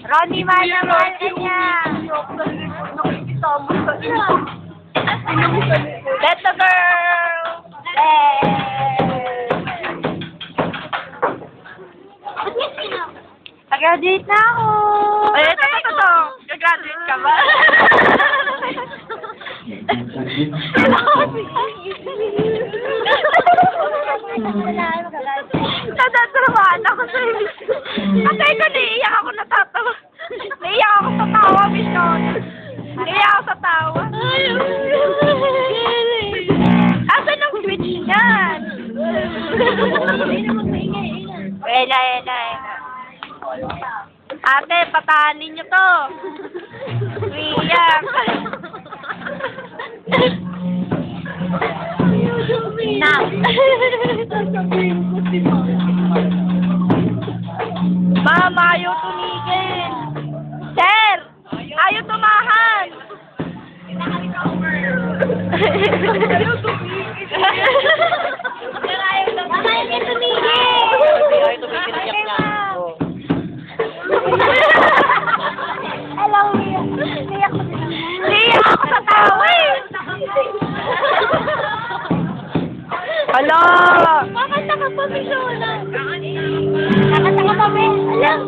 Ronnie, mahal na mahal ka niya. Let the girl. Nag-graduate na ako. Ay, ito. Nag-graduate ka ba? Natatramaan ako sa iyo. Kasi ko naiiyak ako natatawa. Naiiyak ako sa tawa, Michon. Naiiyak ako sa tawa. Asan ang switch niyan? Ela. Ate, patahanin niyo to. Umiiyak. Mama, ayaw tumigil. Sir, ayaw tumahan. Ayaw tumigil. Sir, ayaw tumigil. Ayaw tumigil. Alam mo yun. Niyak ako sa tawa eh. Hala! Kakanta ka pa, Michona. Kakanta ka pa, Alam.